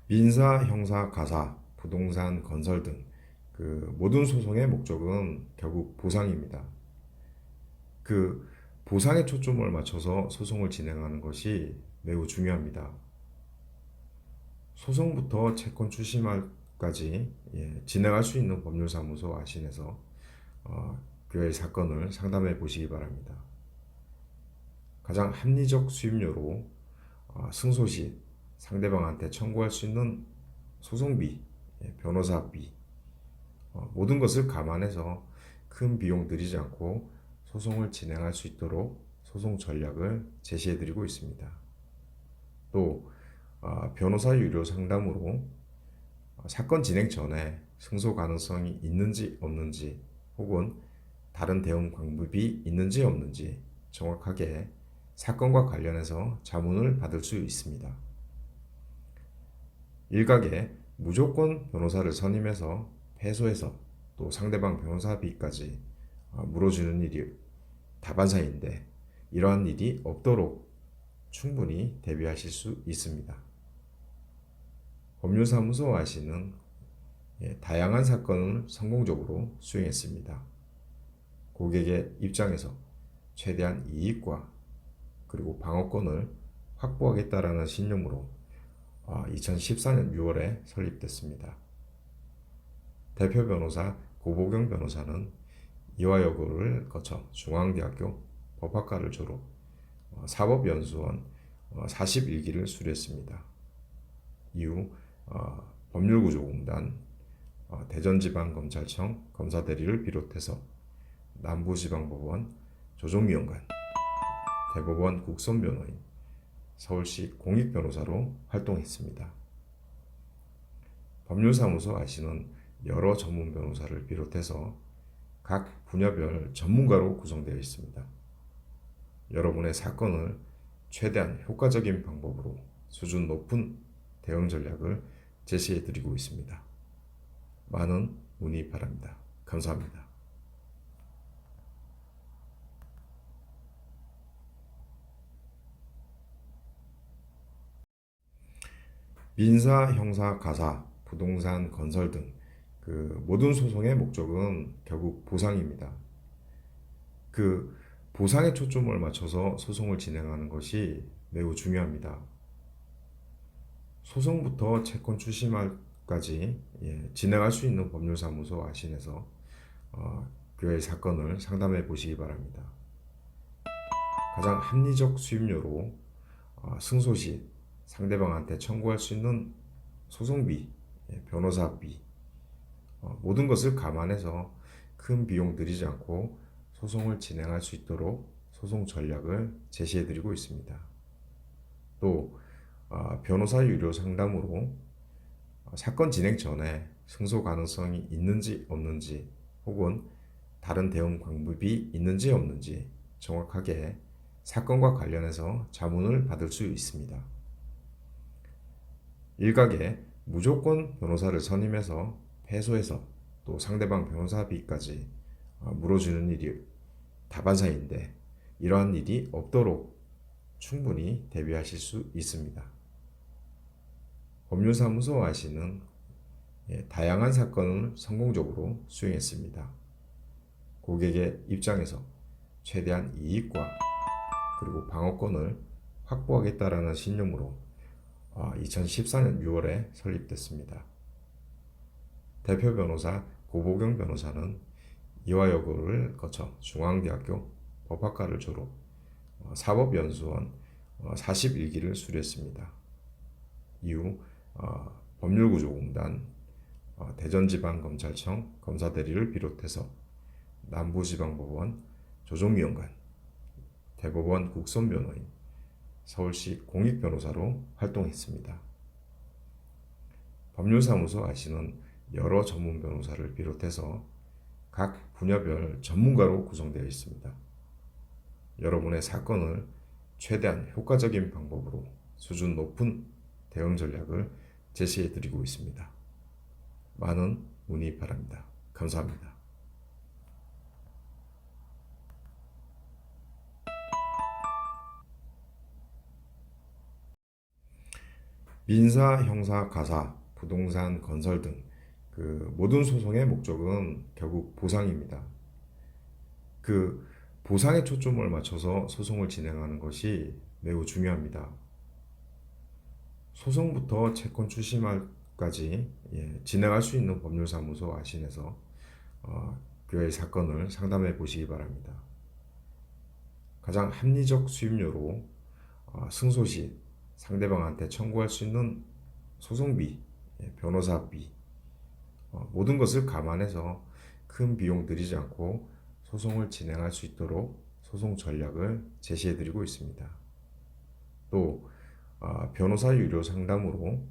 민사, 형사, 가사, 부동산, 건설 등 모든 소송의 목적은 결국 보상입니다. 그 보상에 초점을 맞춰서 소송을 진행하는 것이 매우 중요합니다. 소송부터 채권 추심까지 진행할 수 있는 법률사무소 아신에서 교회 사건을 상담해 보시기 바랍니다. 가장 합리적 수임료로 승소 시 상대방한테 청구할 수 있는 소송비, 변호사비, 모든 것을 감안해서 큰 비용 들이지 않고 소송을 진행할 수 있도록 소송 전략을 제시해 드리고 있습니다. 또 변호사 유료 상담으로 사건 진행 전에 승소 가능성이 있는지 없는지 혹은 다른 대응 방법이 있는지 없는지 정확하게 사건과 관련해서 자문을 받을 수 있습니다. 일각에 무조건 변호사를 선임해서 패소해서 또 상대방 변호사비까지 물어주는 일이 다반사인데 이러한 일이 없도록 충분히 대비하실 수 있습니다. 법률사무소 아시는 다양한 사건을 성공적으로 수행했습니다. 고객의 입장에서 최대한 이익과 그리고 방어권을 확보하겠다라는 신념으로 2014년 6월에 설립됐습니다. 대표 변호사 고보경 변호사는 이화여고를 거쳐 중앙대학교 법학과를 졸업, 사법연수원 41기를 수료했습니다. 이후 법률구조공단, 대전지방검찰청 검사대리를 비롯해서 남부지방법원 조정위원관, 대법원 국선변호인, 서울시 공익변호사로 활동했습니다. 법률사무소 아시는 여러 전문 변호사를 비롯해서 각 분야별 전문가로 구성되어 있습니다. 여러분의 사건을 최대한 효과적인 방법으로 수준 높은 대응 전략을 제시해 드리고 있습니다. 많은 문의 바랍니다. 감사합니다. 민사, 형사, 가사, 부동산, 건설 등 모든 소송의 목적은 결국 보상입니다. 보상에 초점을 맞춰서 소송을 진행하는 것이 매우 중요합니다. 소송부터 채권 추심까지 진행할 수 있는 법률사무소 아신에서 교회 사건을 상담해 보시기 바랍니다. 가장 합리적 수임료로 승소 시 상대방한테 청구할 수 있는 소송비, 변호사비, 모든 것을 감안해서 큰 비용 들이지 않고 소송을 진행할 수 있도록 소송 전략을 제시해 드리고 있습니다. 또 변호사 유료 상담으로 사건 진행 전에 승소 가능성이 있는지 없는지 혹은 다른 대응 방법이 있는지 없는지 정확하게 사건과 관련해서 자문을 받을 수 있습니다. 일각에 무조건 변호사를 선임해서 패소해서 또 상대방 변호사비까지 물어주는 일이 다반사인데 이러한 일이 없도록 충분히 대비하실 수 있습니다. 법률사무소 아시는 다양한 사건을 성공적으로 수행했습니다. 고객의 입장에서 최대한 이익과 그리고 방어권을 확보하겠다라는 신념으로 2014년 6월에 설립됐습니다. 대표 변호사 고보경 변호사는 이화여고를 거쳐 중앙대학교 법학과를 졸업, 사법연수원 41기를 수료했습니다. 이후 법률구조공단, 대전지방검찰청 검사대리를 비롯해서 남부지방법원 조정위원관, 대법원 국선변호인, 서울시 공익변호사로 활동했습니다. 법률사무소 아시는 여러 전문 변호사를 비롯해서 각 분야별 전문가로 구성되어 있습니다. 여러분의 사건을 최대한 효과적인 방법으로 수준 높은 대응 전략을 제시해 드리고 있습니다. 많은 문의 바랍니다. 감사합니다. 민사, 형사, 가사, 부동산, 건설 등 모든 소송의 목적은 결국 보상입니다. 그 보상에 초점을 맞춰서 소송을 진행하는 것이 매우 중요합니다. 소송부터 채권 출심까지 진행할 수 있는 법률사무소 아신에서 교회 사건을 상담해 보시기 바랍니다. 가장 합리적 수임료로 승소 시 상대방한테 청구할 수 있는 소송비, 변호사비, 모든 것을 감안해서 큰 비용 들이지 않고 소송을 진행할 수 있도록 소송 전략을 제시해 드리고 있습니다. 또 변호사 유료 상담으로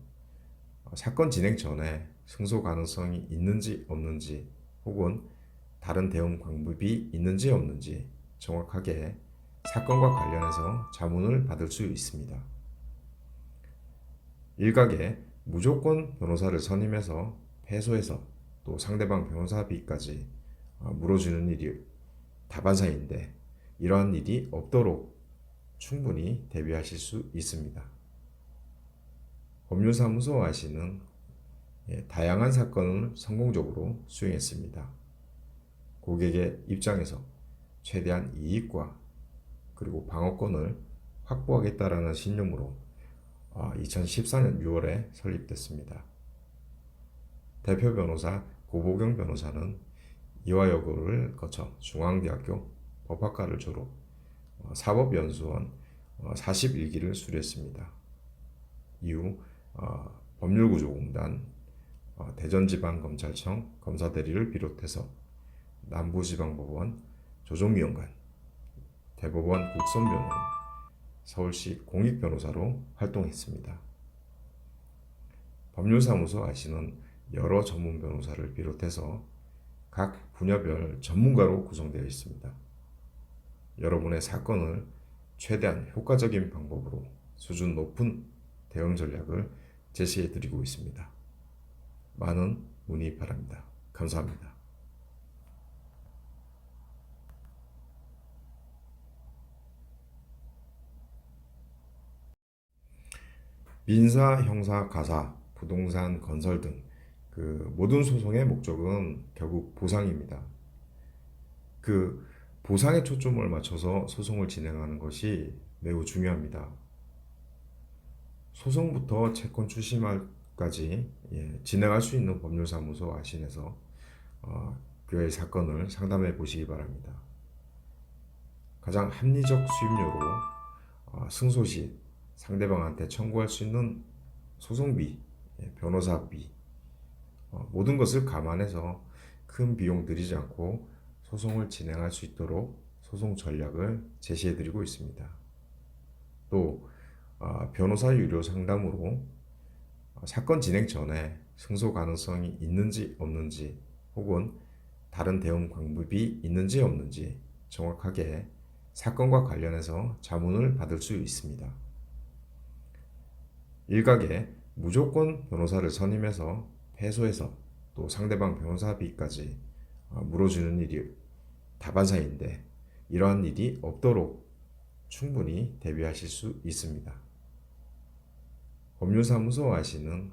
사건 진행 전에 승소 가능성이 있는지 없는지 혹은 다른 대응 방법이 있는지 없는지 정확하게 사건과 관련해서 자문을 받을 수 있습니다. 일각에 무조건 변호사를 선임해서 패소해서 또 상대방 변호사비까지 물어주는 일이 다반사인데 이러한 일이 없도록 충분히 대비하실 수 있습니다. 법률사무소 아시는 다양한 사건을 성공적으로 수행했습니다. 고객의 입장에서 최대한 이익과 그리고 방어권을 확보하겠다라는 신념으로 2014년 6월에 설립됐습니다. 대표 변호사 고보경 변호사는 이화여고를 거쳐 중앙대학교 법학과를 졸업, 사법연수원 41기를 수료했습니다. 이후 법률구조공단, 대전지방검찰청 검사대리를 비롯해서 남부지방법원 조정위원관, 대법원 국선변호인, 서울시 공익변호사로 활동했습니다. 법률사무소 아시는 여러 전문 변호사를 비롯해서 각 분야별 전문가로 구성되어 있습니다. 여러분의 사건을 최대한 효과적인 방법으로 수준 높은 대응 전략을 제시해 드리고 있습니다. 많은 문의 바랍니다. 감사합니다. 민사, 형사, 가사, 부동산, 건설 등 모든 소송의 목적은 결국 보상입니다. 보상에 초점을 맞춰서 소송을 진행하는 것이 매우 중요합니다. 소송부터 채권 출심까지 진행할 수 있는 법률사무소 아신에서 교회 사건을 상담해 보시기 바랍니다. 가장 합리적 수임료로 승소 시 상대방한테 청구할 수 있는 소송비, 변호사비, 모든 것을 감안해서 큰 비용 들이지 않고 소송을 진행할 수 있도록 소송 전략을 제시해 드리고 있습니다. 또 변호사 유료 상담으로 사건 진행 전에 승소 가능성이 있는지 없는지 혹은 다른 대응 방법이 있는지 없는지 정확하게 사건과 관련해서 자문을 받을 수 있습니다. 일각에 무조건 변호사를 선임해서 패소해서 또 상대방 변호사비까지 물어주는 일이 다반사인데 이러한 일이 없도록 충분히 대비하실 수 있습니다. 법률사무소 아시는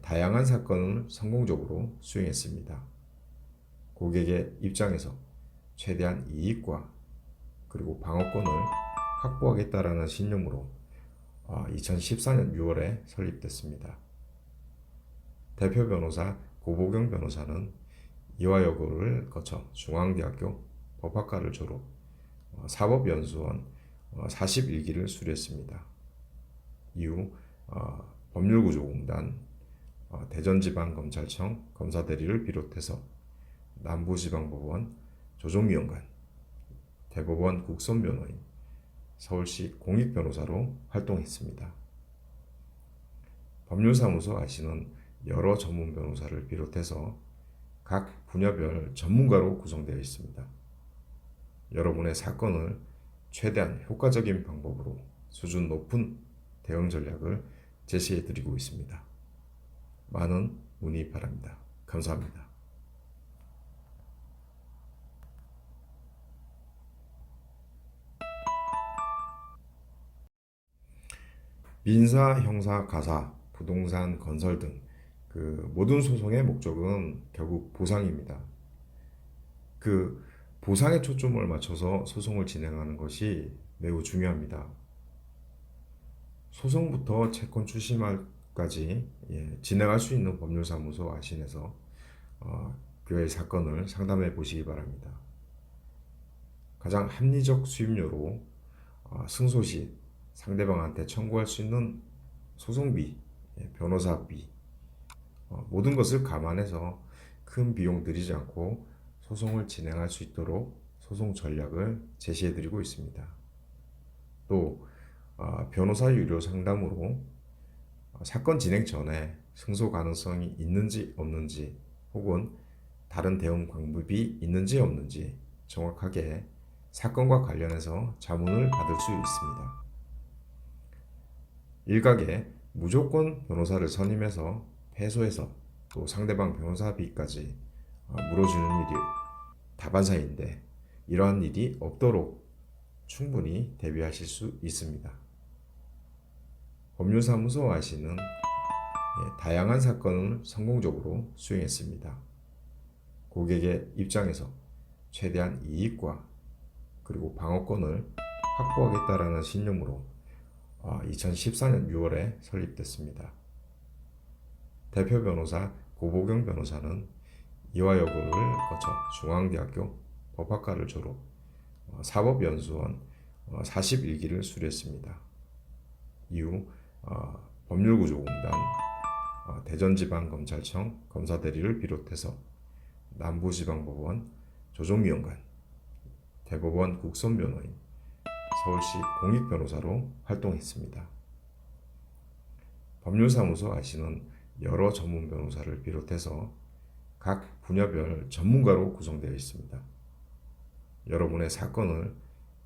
다양한 사건을 성공적으로 수행했습니다. 고객의 입장에서 최대한 이익과 그리고 방어권을 확보하겠다라는 신념으로 2014년 6월에 설립됐습니다. 대표 변호사 고보경 변호사는 이화여고를 거쳐 중앙대학교 법학과를 졸업, 사법연수원 41기를 수료했습니다. 이후 법률구조공단, 대전지방검찰청 검사대리를 비롯해서 남부지방법원 조정위원관, 대법원 국선변호인, 서울시 공익변호사로 활동했습니다. 법률사무소 아시는 여러 전문 변호사를 비롯해서 각 분야별 전문가로 구성되어 있습니다. 여러분의 사건을 최대한 효과적인 방법으로 수준 높은 대응 전략을 제시해 드리고 있습니다. 많은 문의 바랍니다. 감사합니다. 민사, 형사, 가사, 부동산, 건설 등 그 모든 소송의 목적은 결국 보상입니다. 그 보상에 초점을 맞춰서 소송을 진행하는 것이 매우 중요합니다. 소송부터 채권 추심까지 진행할 수 있는 법률사무소 아신에서 교회 사건을 상담해 보시기 바랍니다. 가장 합리적 수임료로 승소 시 상대방한테 청구할 수 있는 소송비, 변호사비, 모든 것을 감안해서 큰 비용 들이지 않고 소송을 진행할 수 있도록 소송 전략을 제시해 드리고 있습니다. 또 변호사 유료 상담으로 사건 진행 전에 승소 가능성이 있는지 없는지 혹은 다른 대응 방법이 있는지 없는지 정확하게 사건과 관련해서 자문을 받을 수 있습니다. 일각에 무조건 변호사를 선임해서 패소해서 또 상대방 변호사비까지 물어주는 일이 다반사인데 이러한 일이 없도록 충분히 대비하실 수 있습니다. 법률사무소 아시는 다양한 사건을 성공적으로 수행했습니다. 고객의 입장에서 최대한 이익과 그리고 방어권을 확보하겠다라는 신념으로 2014년 6월에 설립됐습니다. 대표 변호사 고보경 변호사는 이화여고를 거쳐 중앙대학교 법학과를 졸업, 사법연수원 41기를 수료했습니다. 이후 법률구조공단, 대전지방검찰청 검사대리를 비롯해서 남부지방법원 조정위원관, 대법원 국선변호인, 서울시 공익변호사로 활동했습니다. 법률사무소 아시는 여러 전문 변호사를 비롯해서 각 분야별 전문가로 구성되어 있습니다. 여러분의 사건을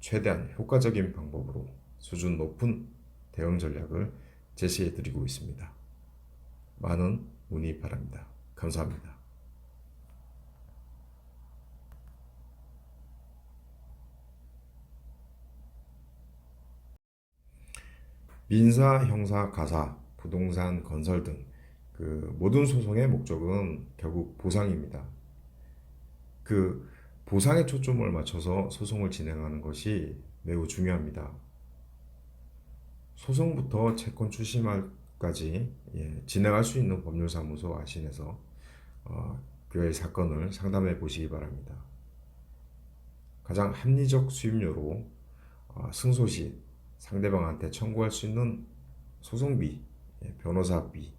최대한 효과적인 방법으로 수준 높은 대응 전략을 제시해 드리고 있습니다. 많은 문의 바랍니다. 감사합니다. 민사, 형사, 가사, 부동산, 건설 등 그 모든 소송의 목적은 결국 보상입니다. 그 보상에 초점을 맞춰서 소송을 진행하는 것이 매우 중요합니다. 소송부터 채권 추심까지 진행할 수 있는 법률사무소 아신에서 교회 사건을 상담해 보시기 바랍니다. 가장 합리적 수임료로 승소 시 상대방한테 청구할 수 있는 소송비, 변호사비,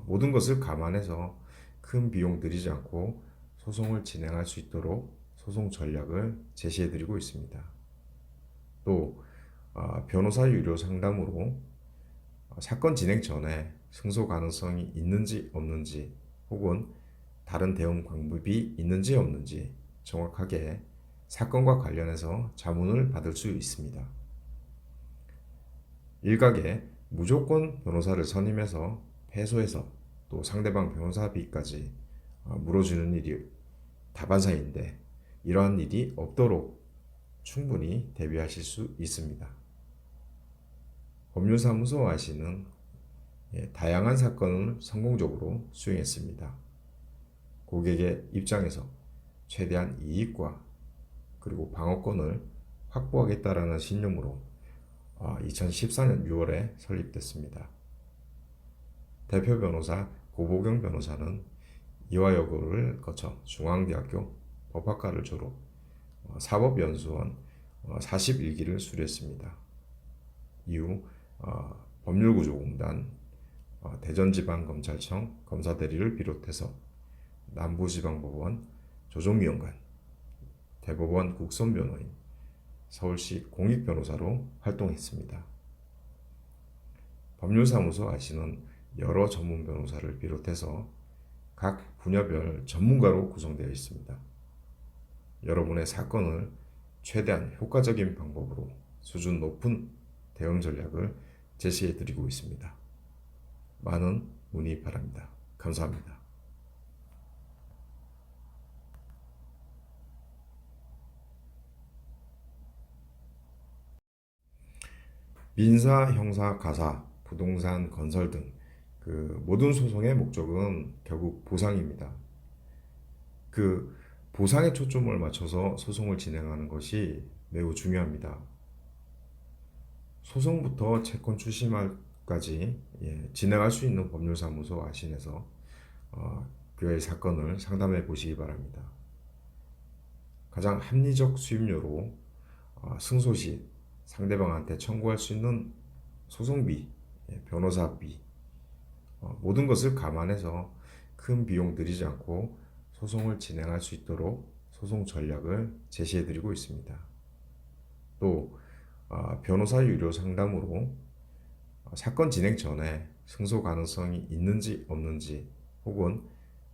모든 것을 감안해서 큰 비용 들이지 않고 소송을 진행할 수 있도록 소송 전략을 제시해 드리고 있습니다. 또 변호사 유료 상담으로 사건 진행 전에 승소 가능성이 있는지 없는지 혹은 다른 대응 방법이 있는지 없는지 정확하게 사건과 관련해서 자문을 받을 수 있습니다. 일각에 무조건 변호사를 선임해서 패소해서 또 상대방 변호사비까지 물어주는 일이 다반사인데 이러한 일이 없도록 충분히 대비하실 수 있습니다. 법률사무소 아시는 다양한 사건을 성공적으로 수행했습니다. 고객의 입장에서 최대한 이익과 그리고 방어권을 확보하겠다라는 신념으로 2014년 6월에 설립됐습니다. 대표 변호사 고보경 변호사는 이화여고를 거쳐 중앙대학교 법학과를 졸업, 사법연수원 41기를 수료했습니다. 이후 법률구조공단, 대전지방검찰청 검사대리를 비롯해서 남부지방법원 조정위원관, 대법원 국선변호인, 서울시 공익변호사로 활동했습니다. 법률사무소 아시는 여러 전문 변호사를 비롯해서 각 분야별 전문가로 구성되어 있습니다. 여러분의 사건을 최대한 효과적인 방법으로 수준 높은 대응 전략을 제시해 드리고 있습니다. 많은 문의 바랍니다. 감사합니다. 민사, 형사, 가사, 부동산, 건설 등 모든 소송의 목적은 결국 보상입니다. 그 보상에 초점을 맞춰서 소송을 진행하는 것이 매우 중요합니다. 소송부터 채권 출심까지 진행할 수 있는 법률사무소 아신에서 교회 사건을 상담해 보시기 바랍니다. 가장 합리적 수임료로 승소 시 상대방한테 청구할 수 있는 소송비, 변호사비, 모든 것을 감안해서 큰 비용 들이지 않고 소송을 진행할 수 있도록 소송 전략을 제시해 드리고 있습니다. 또 변호사 유료 상담으로 사건 진행 전에 승소 가능성이 있는지 없는지 혹은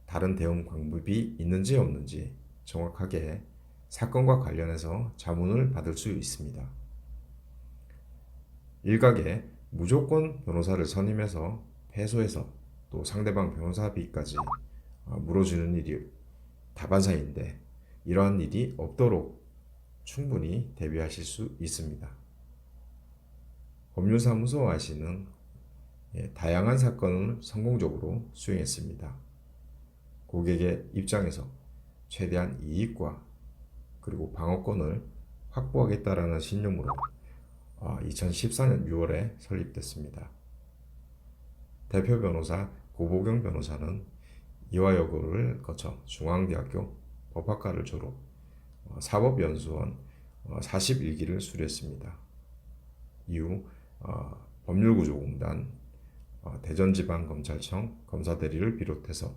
다른 대응 방법이 있는지 없는지 정확하게 사건과 관련해서 자문을 받을 수 있습니다. 일각에 무조건 변호사를 선임해서 패소해서 또 상대방 변호사비까지 물어주는 일이 다반사인데 이러한 일이 없도록 충분히 대비하실 수 있습니다. 법률사무소 아시는 다양한 사건을 성공적으로 수행했습니다. 고객의 입장에서 최대한 이익과 그리고 방어권을 확보하겠다라는 신념으로 2014년 6월에 설립됐습니다. 대표 변호사 고보경 변호사는 이화여고를 거쳐 중앙대학교 법학과를 졸업, 사법연수원 41기를 수료했습니다. 이후 법률구조공단, 대전지방검찰청 검사대리를 비롯해서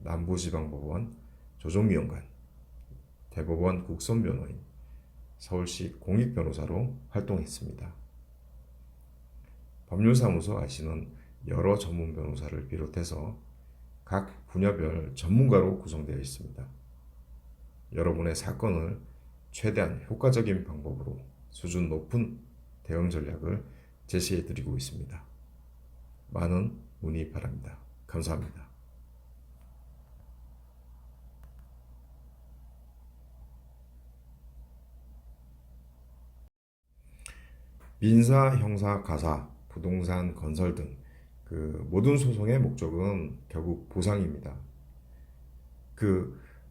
남부지방법원 조정미용관, 대법원 국선변호인, 서울시 공익변호사로 활동했습니다. 법률사무소 아시는 여러 전문 변호사를 비롯해서 각 분야별 전문가로 구성되어 있습니다. 여러분의 사건을 최대한 효과적인 방법으로 수준 높은 대응 전략을 제시해 드리고 있습니다. 많은 문의 바랍니다. 감사합니다. 민사, 형사, 가사, 부동산, 건설 등 모든 소송의 목적은 결국 보상입니다.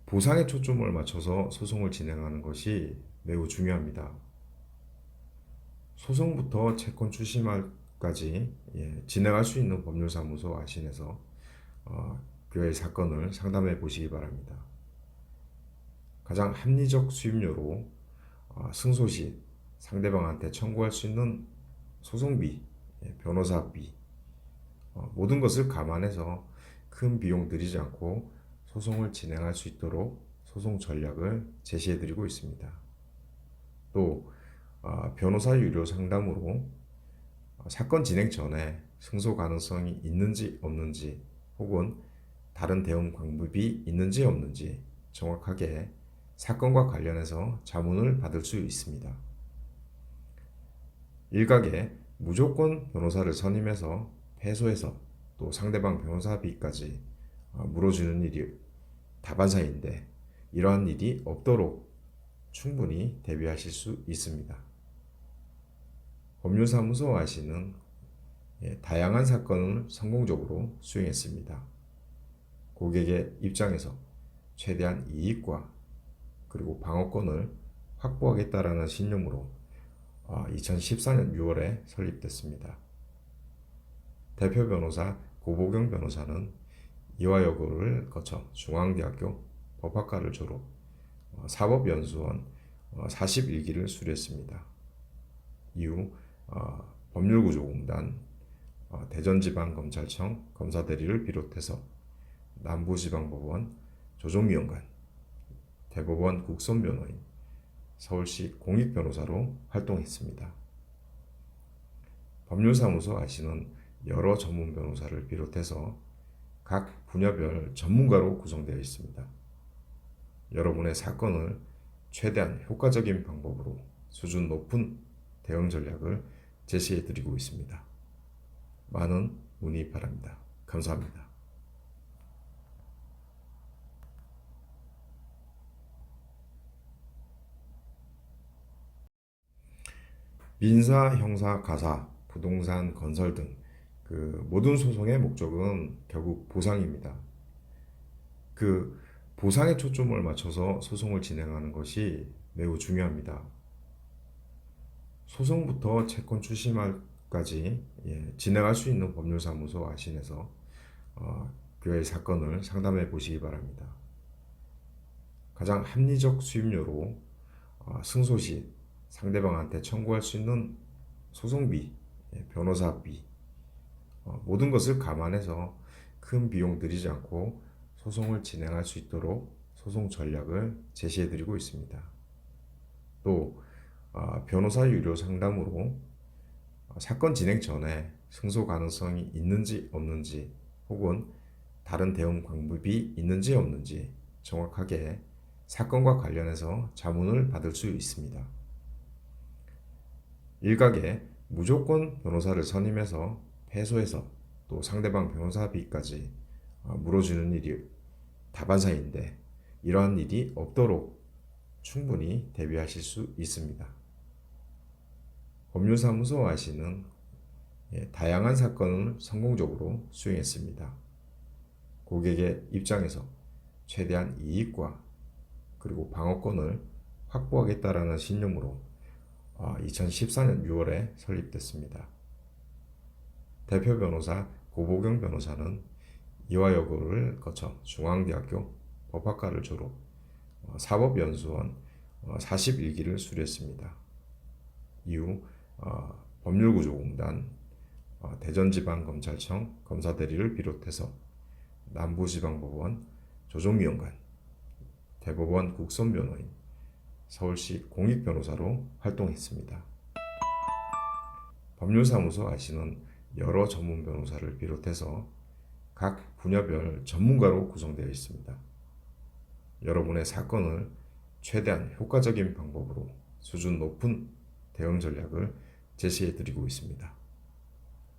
보상에 초점을 맞춰서 소송을 진행하는 것이 매우 중요합니다. 소송부터 채권 출심까지 진행할 수 있는 법률사무소 아신에서 교회 사건을 상담해 보시기 바랍니다. 가장 합리적 수임료로 승소 시 상대방한테 청구할 수 있는 소송비, 변호사비, 모든 것을 감안해서 큰 비용 들이지 않고 소송을 진행할 수 있도록 소송 전략을 제시해 드리고 있습니다. 또 변호사 유료 상담으로 사건 진행 전에 승소 가능성이 있는지 없는지 혹은 다른 대응 방법이 있는지 없는지 정확하게 사건과 관련해서 자문을 받을 수 있습니다. 일각에 무조건 변호사를 선임해서 패소해서 또 상대방 변호사비까지 물어주는 일이 다반사인데 이러한 일이 없도록 충분히 대비하실 수 있습니다. 법률사무소 아시는 다양한 사건을 성공적으로 수행했습니다. 고객의 입장에서 최대한 이익과 그리고 방어권을 확보하겠다라는 신념으로 2014년 6월에 설립됐습니다. 대표 변호사 고보경 변호사는 이화여고를 거쳐 중앙대학교 법학과를 졸업, 사법연수원 41기를 수료했습니다. 이후 법률구조공단, 대전지방검찰청 검사대리를 비롯해서 남부지방법원 조정미용관, 대법원 국선변호인, 서울시 공익변호사로 활동했습니다. 법률사무소 아시는 여러 전문 변호사를 비롯해서 각 분야별 전문가로 구성되어 있습니다. 여러분의 사건을 최대한 효과적인 방법으로 수준 높은 대응 전략을 제시해 드리고 있습니다. 많은 문의 바랍니다. 감사합니다. 민사, 형사, 가사, 부동산, 건설 등 모든 소송의 목적은 결국 보상입니다. 그 보상에 초점을 맞춰서 소송을 진행하는 것이 매우 중요합니다. 소송부터 채권 추심까지 진행할 수 있는 법률사무소 아신에서 교회 사건을 상담해 보시기 바랍니다. 가장 합리적 수임료로 승소 시 상대방한테 청구할 수 있는 소송비, 변호사비, 모든 것을 감안해서 큰 비용 들이지 않고 소송을 진행할 수 있도록 소송 전략을 제시해 드리고 있습니다. 또 변호사 유료 상담으로 사건 진행 전에 승소 가능성이 있는지 없는지 혹은 다른 대응 방법이 있는지 없는지 정확하게 사건과 관련해서 자문을 받을 수 있습니다. 일각에 무조건 변호사를 선임해서 패소해서 또 상대방 변호사비까지 물어주는 일이 다반사인데 이러한 일이 없도록 충분히 대비하실 수 있습니다. 법률사무소 아시는 다양한 사건을 성공적으로 수행했습니다. 고객의 입장에서 최대한 이익과 그리고 방어권을 확보하겠다라는 신념으로 2014년 6월에 설립됐습니다. 대표 변호사 고보경 변호사는 이화여고를 거쳐 중앙대학교 법학과를 졸업, 사법연수원 41기를 수료했습니다. 이후 법률구조공단, 대전지방검찰청 검사대리를 비롯해서 남부지방법원 조정위원관, 대법원 국선변호인, 서울시 공익변호사로 활동했습니다. 법률사무소 아시는 여러 전문 변호사를 비롯해서 각 분야별 전문가로 구성되어 있습니다. 여러분의 사건을 최대한 효과적인 방법으로 수준 높은 대응 전략을 제시해 드리고 있습니다.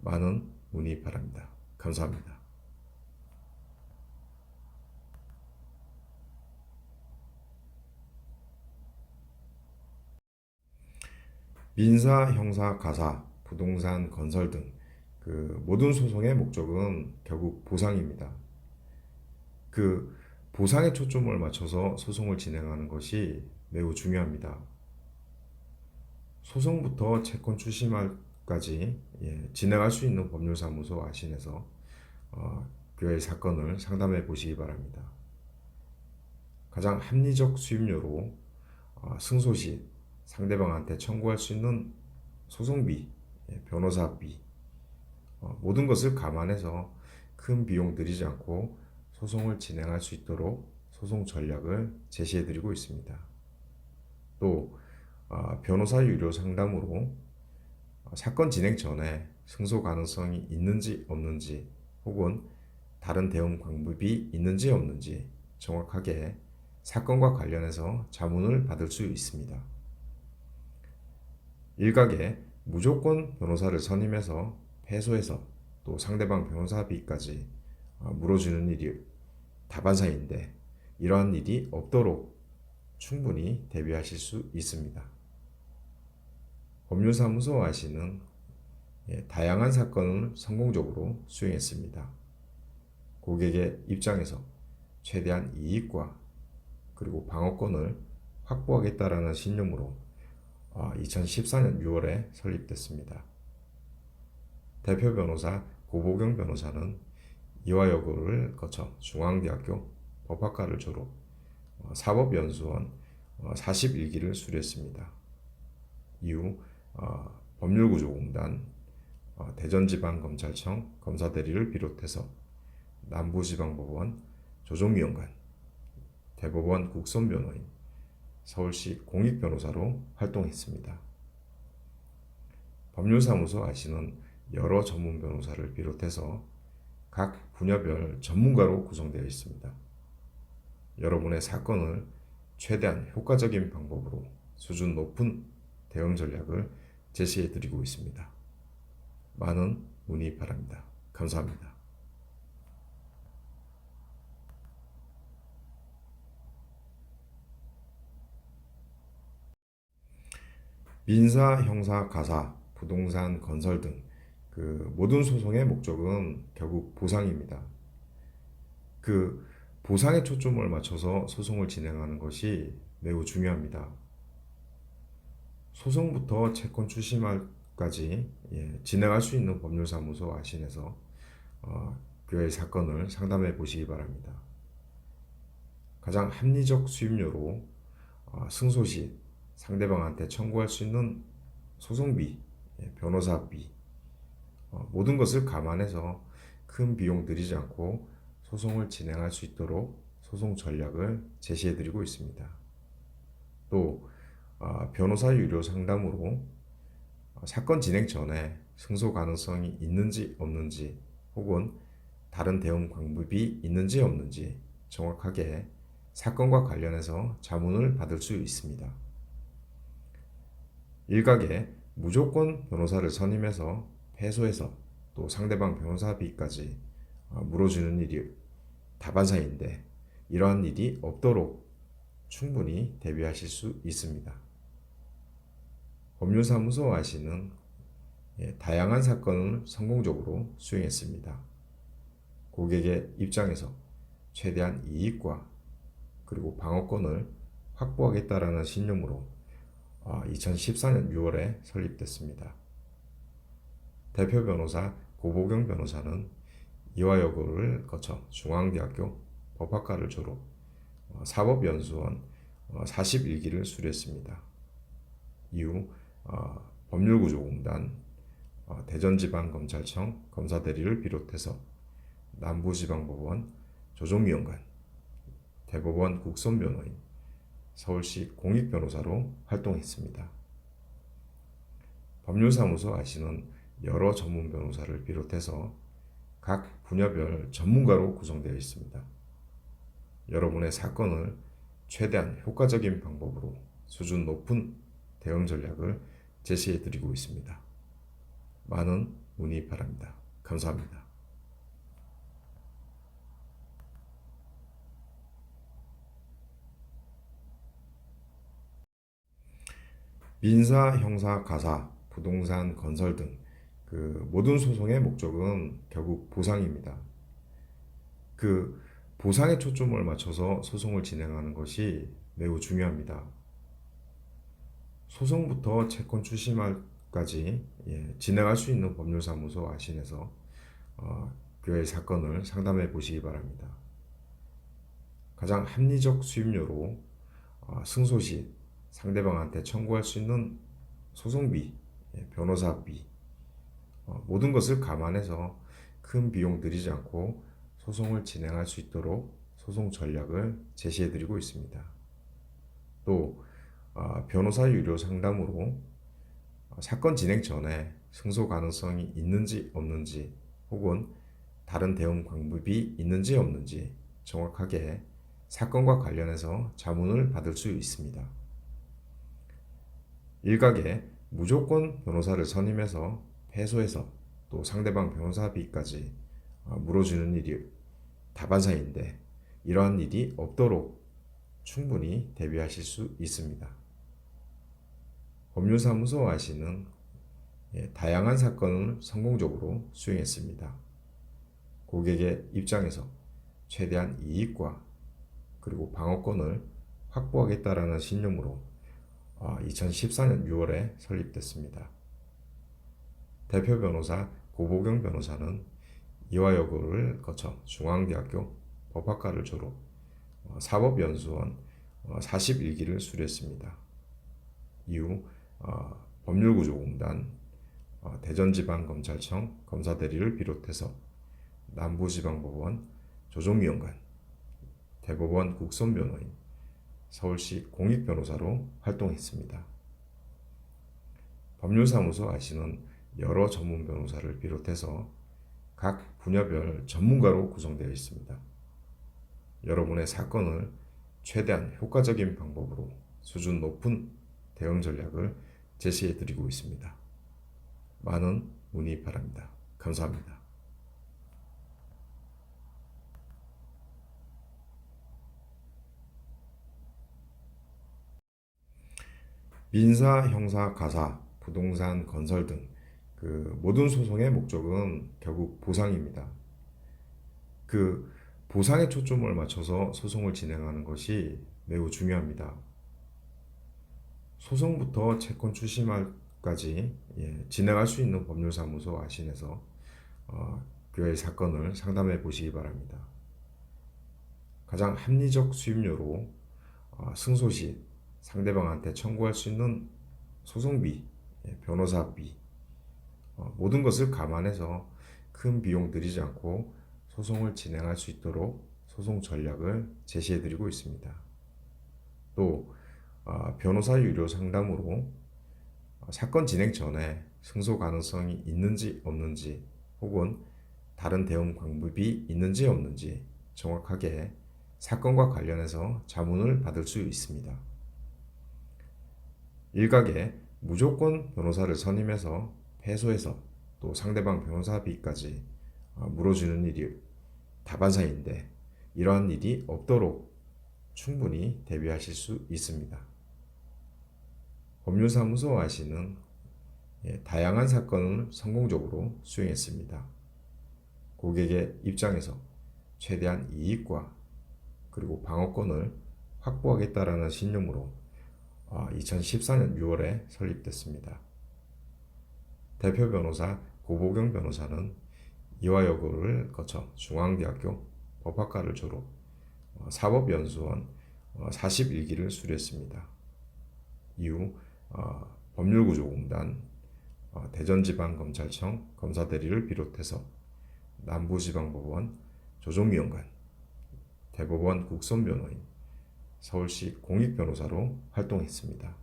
많은 문의 바랍니다. 감사합니다. 민사, 형사, 가사, 부동산, 건설 등 모든 소송의 목적은 결국 보상입니다. 보상에 초점을 맞춰서 소송을 진행하는 것이 매우 중요합니다. 소송부터 채권 추심까지 진행할 수 있는 법률사무소 아신에서 교회 사건을 상담해 보시기 바랍니다. 가장 합리적 수임료로 승소 시 상대방한테 청구할 수 있는 소송비, 변호사비, 모든 것을 감안해서 큰 비용 들이지 않고 소송을 진행할 수 있도록 소송 전략을 제시해 드리고 있습니다. 또 변호사 유료 상담으로 사건 진행 전에 승소 가능성이 있는지 없는지 혹은 다른 대응 방법이 있는지 없는지 정확하게 사건과 관련해서 자문을 받을 수 있습니다. 일각에 무조건 변호사를 선임해서 패소해서 또 상대방 변호사비까지 물어주는 일이 다반사인데 이러한 일이 없도록 충분히 대비하실 수 있습니다. 법률사무소 아시는 다양한 사건을 성공적으로 수행했습니다. 고객의 입장에서 최대한 이익과 그리고 방어권을 확보하겠다라는 신념으로 2014년 6월에 설립됐습니다. 대표 변호사 고보경 변호사는 이화여고를 거쳐 중앙대학교 법학과를 졸업, 사법연수원 41기를 수료했습니다. 이후 법률구조공단, 대전지방검찰청 검사대리를 비롯해서 남부지방법원 조정위원관, 대법원 국선변호인, 서울시 공익변호사로 활동했습니다. 법률사무소 아시는 여러 전문 변호사를 비롯해서 각 분야별 전문가로 구성되어 있습니다. 여러분의 사건을 최대한 효과적인 방법으로 수준 높은 대응 전략을 제시해 드리고 있습니다. 많은 문의 바랍니다. 감사합니다. 민사, 형사, 가사, 부동산, 건설 등 모든 소송의 목적은 결국 보상입니다. 그 보상에 초점을 맞춰서 소송을 진행하는 것이 매우 중요합니다. 소송부터 채권 추심까지 진행할 수 있는 법률사무소 아신에서 그의 사건을 상담해 보시기 바랍니다. 가장 합리적 수임료로 승소 시 상대방한테 청구할 수 있는 소송비, 변호사비, 모든 것을 감안해서 큰 비용 들이지 않고 소송을 진행할 수 있도록 소송 전략을 제시해 드리고 있습니다. 또 변호사 유료 상담으로 사건 진행 전에 승소 가능성이 있는지 없는지 혹은 다른 대응 방법이 있는지 없는지 정확하게 사건과 관련해서 자문을 받을 수 있습니다. 일각에 무조건 변호사를 선임해서 패소해서 또 상대방 변호사비까지 물어주는 일이 다반사인데 이러한 일이 없도록 충분히 대비하실 수 있습니다. 법률사무소 아시는 다양한 사건을 성공적으로 수행했습니다. 고객의 입장에서 최대한 이익과 그리고 방어권을 확보하겠다라는 신념으로 2014년 6월에 설립됐습니다. 대표 변호사 고보경 변호사는 이화여고를 거쳐 중앙대학교 법학과를 졸업, 사법연수원 41기를 수료했습니다. 이후 법률구조공단, 대전지방검찰청 검사대리를 비롯해서 남부지방법원 조정위원관, 대법원 국선변호인, 서울시 공익변호사로 활동했습니다. 법률사무소 아시는 여러 전문 변호사를 비롯해서 각 분야별 전문가로 구성되어 있습니다. 여러분의 사건을 최대한 효과적인 방법으로 수준 높은 대응 전략을 제시해 드리고 있습니다. 많은 문의 바랍니다. 감사합니다. 민사, 형사, 가사, 부동산, 건설 등 모든 소송의 목적은 결국 보상입니다. 보상에 초점을 맞춰서 소송을 진행하는 것이 매우 중요합니다. 소송부터 채권 추심까지 진행할 수 있는 법률사무소 아신에서 그의 사건을 상담해 보시기 바랍니다. 가장 합리적 수임료로 승소 시 상대방한테 청구할 수 있는 소송비, 변호사비, 모든 것을 감안해서 큰 비용 들이지 않고 소송을 진행할 수 있도록 소송 전략을 제시해 드리고 있습니다. 또 변호사 유료 상담으로 사건 진행 전에 승소 가능성이 있는지 없는지 혹은 다른 대응 방법이 있는지 없는지 정확하게 사건과 관련해서 자문을 받을 수 있습니다. 일각에 무조건 변호사를 선임해서 패소해서 또 상대방 변호사비까지 물어주는 일이 다반사인데 이러한 일이 없도록 충분히 대비하실 수 있습니다. 법률사무소 아시는 다양한 사건을 성공적으로 수행했습니다. 고객의 입장에서 최대한 이익과 그리고 방어권을 확보하겠다라는 신념으로 2014년 6월에 설립됐습니다. 대표 변호사 고보경 변호사는 이화여고를 거쳐 중앙대학교 법학과를 졸업, 사법연수원 41기를 수료했습니다. 이후 법률구조공단, 대전지방검찰청 검사대리를 비롯해서 남부지방법원 조정위원관, 대법원 국선변호인, 서울시 공익변호사로 활동했습니다. 법률사무소 아시는 여러 전문 변호사를 비롯해서 각 분야별 전문가로 구성되어 있습니다. 여러분의 사건을 최대한 효과적인 방법으로 수준 높은 대응 전략을 제시해 드리고 있습니다. 많은 문의 바랍니다. 감사합니다. 민사, 형사, 가사, 부동산, 건설 등 모든 소송의 목적은 결국 보상입니다. 그 보상에 초점을 맞춰서 소송을 진행하는 것이 매우 중요합니다. 소송부터 채권 추심까지 진행할 수 있는 법률사무소 아신에서 그의 사건을 상담해 보시기 바랍니다. 가장 합리적 수임료로 승소 시 상대방한테 청구할 수 있는 소송비, 변호사비, 모든 것을 감안해서 큰 비용 들이지 않고 소송을 진행할 수 있도록 소송 전략을 제시해 드리고 있습니다. 또 변호사 유료 상담으로 사건 진행 전에 승소 가능성이 있는지 없는지 혹은 다른 대응 방법이 있는지 없는지 정확하게 사건과 관련해서 자문을 받을 수 있습니다. 일각에 무조건 변호사를 선임해서 패소해서 또 상대방 변호사비까지 물어주는 일이 다반사인데 이러한 일이 없도록 충분히 대비하실 수 있습니다. 법률사무소 아시는 다양한 사건을 성공적으로 수행했습니다. 고객의 입장에서 최대한 이익과 그리고 방어권을 확보하겠다라는 신념으로 2014년 6월에 설립됐습니다. 대표 변호사 고보경 변호사는 이화여고를 거쳐 중앙대학교 법학과를 졸업, 사법연수원 41기를 수료했습니다. 이후 법률구조공단, 대전지방검찰청 검사대리를 비롯해서 남부지방법원 조정위원관, 대법원 국선변호인, 서울시 공익변호사로 활동했습니다.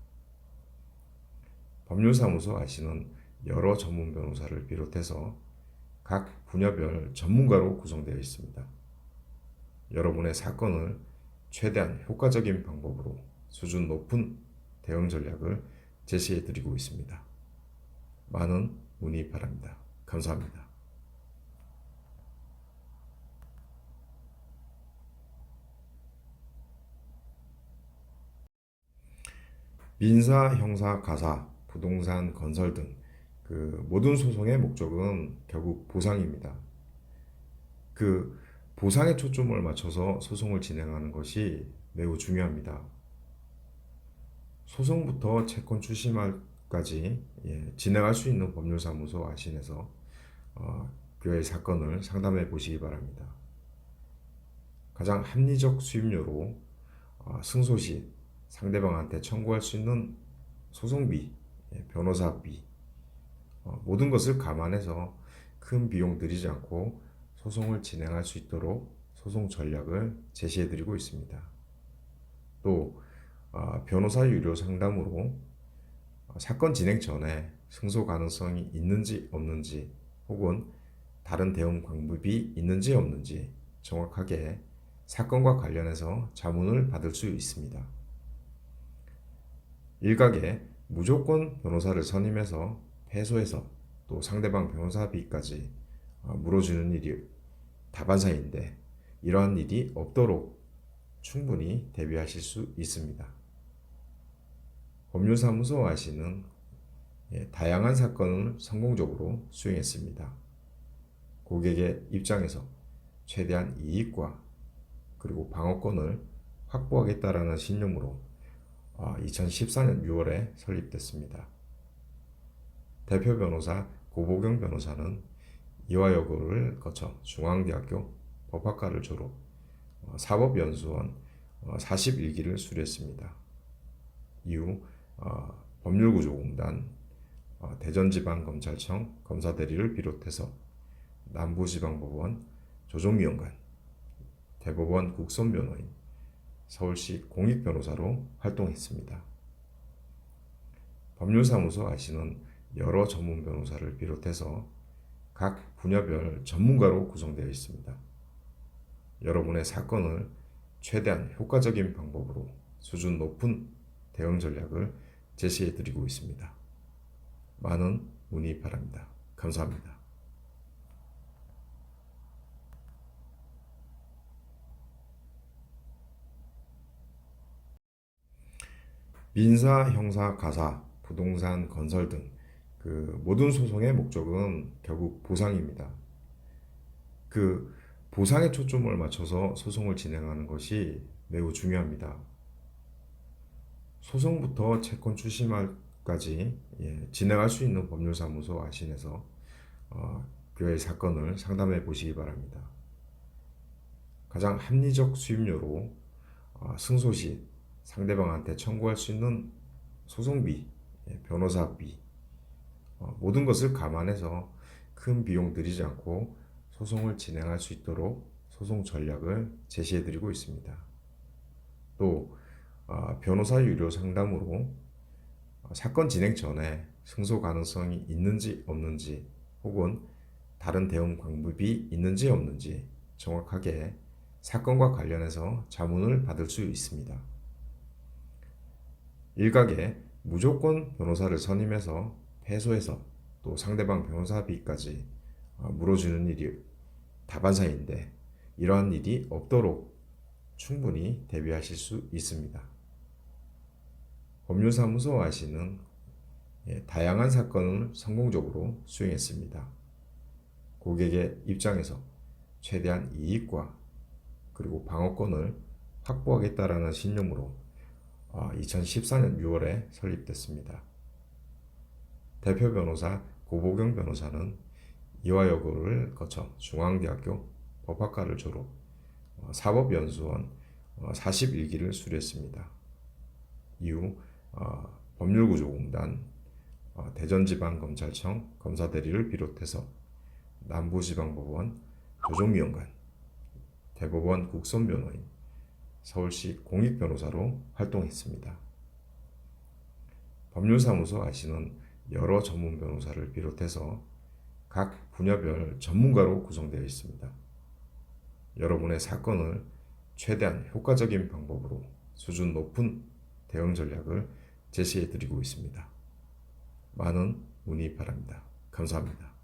법률사무소 아시는 여러 전문 변호사를 비롯해서 각 분야별 전문가로 구성되어 있습니다. 여러분의 사건을 최대한 효과적인 방법으로 수준 높은 대응 전략을 제시해 드리고 있습니다. 많은 문의 바랍니다. 감사합니다. 민사, 형사, 가사, 부동산, 건설 등 모든 소송의 목적은 결국 보상입니다. 보상에 초점을 맞춰서 소송을 진행하는 것이 매우 중요합니다. 소송부터 채권 추심까지 진행할 수 있는 법률사무소 아신에서 그의 사건을 상담해 보시기 바랍니다. 가장 합리적 수임료로 승소 시 상대방한테 청구할 수 있는 소송비, 변호사비, 모든 것을 감안해서 큰 비용 들이지 않고 소송을 진행할 수 있도록 소송 전략을 제시해 드리고 있습니다. 또 변호사 유료 상담으로 사건 진행 전에 승소 가능성이 있는지 없는지 혹은 다른 대응 방법이 있는지 없는지 정확하게 사건과 관련해서 자문을 받을 수 있습니다. 일각에 무조건 변호사를 선임해서 패소해서 또 상대방 변호사비까지 물어주는 일이 다반사인데 이러한 일이 없도록 충분히 대비하실 수 있습니다. 법률사무소 아시는 다양한 사건을 성공적으로 수행했습니다. 고객의 입장에서 최대한 이익과 그리고 방어권을 확보하겠다라는 신념으로 2014년 6월에 설립됐습니다. 대표 변호사 고보경 변호사는 이화여고를 거쳐 중앙대학교 법학과를 졸업, 사법연수원 41기를 수료했습니다. 이후 법률구조공단, 대전지방검찰청 검사대리를 비롯해서 남부지방법원 조정위원관, 대법원 국선변호인, 서울시 공익변호사로 활동했습니다. 법률사무소 아시는 여러 전문 변호사를 비롯해서 각 분야별 전문가로 구성되어 있습니다. 여러분의 사건을 최대한 효과적인 방법으로 수준 높은 대응 전략을 제시해 드리고 있습니다. 많은 문의 바랍니다. 감사합니다. 민사, 형사, 가사, 부동산, 건설 등 그 모든 소송의 목적은 결국 보상입니다. 그 보상에 초점을 맞춰서 소송을 진행하는 것이 매우 중요합니다. 소송부터 채권 추심까지 진행할 수 있는 법률사무소 아신에서 교회 사건을 상담해 보시기 바랍니다. 가장 합리적 수임료로 승소 시 상대방한테 청구할 수 있는 소송비, 변호사비 모든 것을 감안해서 큰 비용 들이지 않고 소송을 진행할 수 있도록 소송 전략을 제시해 드리고 있습니다. 또 변호사 유료 상담으로 사건 진행 전에 승소 가능성이 있는지 없는지 혹은 다른 대응 방법이 있는지 없는지 정확하게 사건과 관련해서 자문을 받을 수 있습니다. 일각에 무조건 변호사를 선임해서 패소해서 또 상대방 변호사비까지 물어주는 일이 다반사인데 이러한 일이 없도록 충분히 대비하실 수 있습니다. 법률사무소 아시는 다양한 사건을 성공적으로 수행했습니다. 고객의 입장에서 최대한 이익과 그리고 방어권을 확보하겠다라는 신념으로 2014년 6월에 설립됐습니다. 대표 변호사 고보경 변호사는 이화여고를 거쳐 중앙대학교 법학과를 졸업, 사법연수원 41기를 수료했습니다. 이후 법률구조공단, 대전지방검찰청 검사대리를 비롯해서 남부지방법원 조정위원관, 대법원 국선변호인, 서울시 공익변호사로 활동했습니다. 법률사무소 아시는 여러 전문 변호사를 비롯해서 각 분야별 전문가로 구성되어 있습니다. 여러분의 사건을 최대한 효과적인 방법으로 수준 높은 대응 전략을 제시해 드리고 있습니다. 많은 문의 바랍니다. 감사합니다.